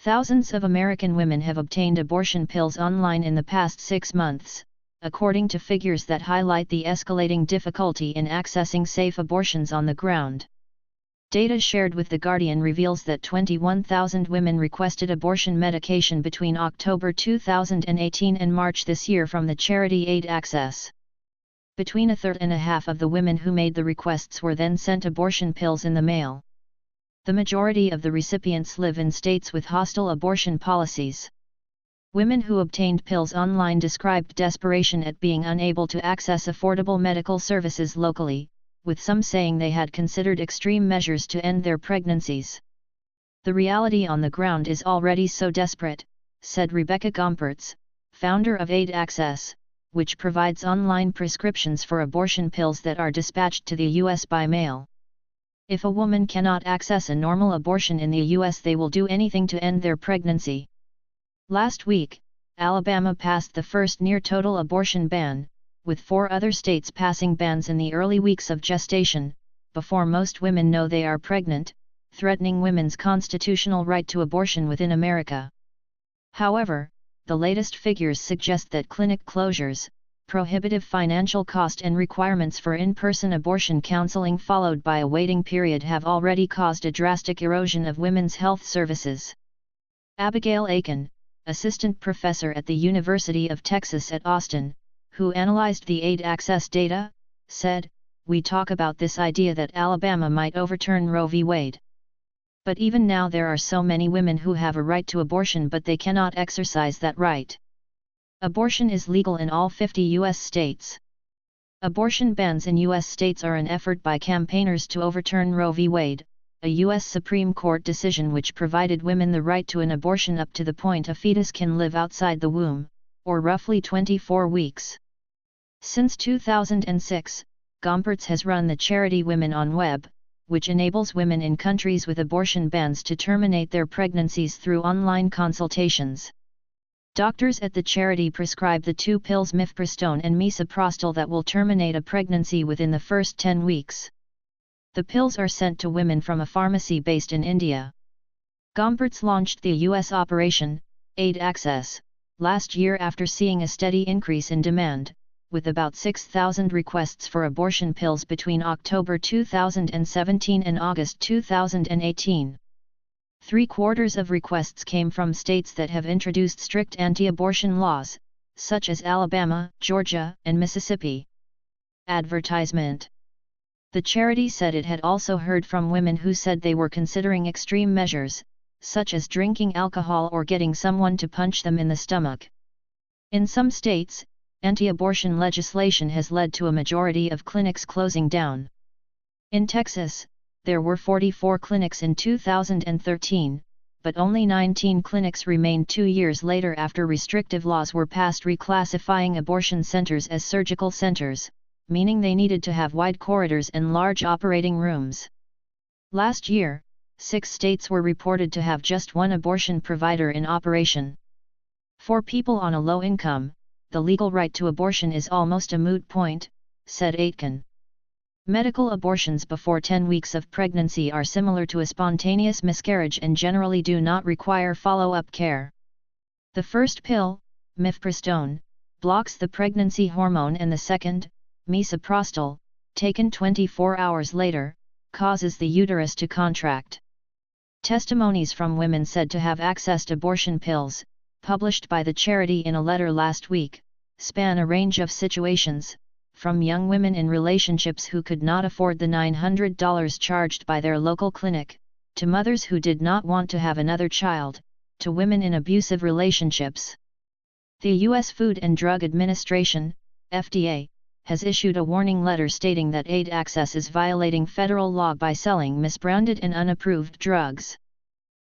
Thousands of American women have obtained abortion pills online in the past 6 months, according to figures that highlight the escalating difficulty in accessing safe abortions on the ground. Data shared with The Guardian reveals that 21,000 women requested abortion medication between October 2018 and March this year from the charity Aid Access. Between a third and a half of the women who made the requests were then sent abortion pills in the mail. The majority of the recipients live in states with hostile abortion policies. Women who obtained pills online described desperation at being unable to access affordable medical services locally, with some saying they had considered extreme measures to end their pregnancies. "The reality on the ground is already so desperate," said Rebecca Gompertz, founder of Aid Access, which provides online prescriptions for abortion pills that are dispatched to the U.S. by mail. "If a woman cannot access a normal abortion in the U.S., they will do anything to end their pregnancy." Last week, Alabama passed the first near-total abortion ban, with 4 other states passing bans in the early weeks of gestation, before most women know they are pregnant, threatening women's constitutional right to abortion within America. However, the latest figures suggest that clinic closures, prohibitive financial cost and requirements for in-person abortion counseling followed by a waiting period have already caused a drastic erosion of women's health services. Abigail Aiken, assistant professor at the University of Texas at Austin, who analyzed the Aid Access data, said, "We talk about this idea that Alabama might overturn Roe v. Wade. But even now there are so many women who have a right to abortion but they cannot exercise that right." Abortion is legal in all 50 U.S. states. Abortion bans in U.S. states are an effort by campaigners to overturn Roe v. Wade, a U.S. Supreme Court decision which provided women the right to an abortion up to the point a fetus can live outside the womb, or roughly 24 weeks. Since 2006, Gompertz has run the charity Women on Web, which enables women in countries with abortion bans to terminate their pregnancies through online consultations. Doctors at the charity prescribe the 2 pills mifepristone and misoprostol that will terminate a pregnancy within the first 10 weeks. The pills are sent to women from a pharmacy based in India. Gompertz launched the U.S. operation, Aid Access, last year after seeing a steady increase in demand, with about 6,000 requests for abortion pills between October 2017 and August 2018. 3/4 of requests came from states that have introduced strict anti-abortion laws, such as Alabama, Georgia, and Mississippi. Advertisement. The charity said it had also heard from women who said they were considering extreme measures, such as drinking alcohol or getting someone to punch them in the stomach. In some states, anti-abortion legislation has led to a majority of clinics closing down. In Texas, there were 44 clinics in 2013, but only 19 clinics remained 2 years later after restrictive laws were passed reclassifying abortion centers as surgical centers, meaning they needed to have wide corridors and large operating rooms. Last year, 6 states were reported to have just 1 abortion provider in operation. For people on a low income, the legal right to abortion is almost a moot point, said Aitken. Medical abortions before 10 weeks of pregnancy are similar to a spontaneous miscarriage and generally do not require follow-up care. The first pill, mifepristone, blocks the pregnancy hormone and the second, misoprostol, taken 24 hours later, causes the uterus to contract. Testimonies from women said to have accessed abortion pills, published by the charity in a letter last week, span a range of situations, from young women in relationships who could not afford the $900 charged by their local clinic, to mothers who did not want to have another child, to women in abusive relationships. The U.S. Food and Drug Administration, FDA, has issued a warning letter stating that Aid Access is violating federal law by selling misbranded and unapproved drugs.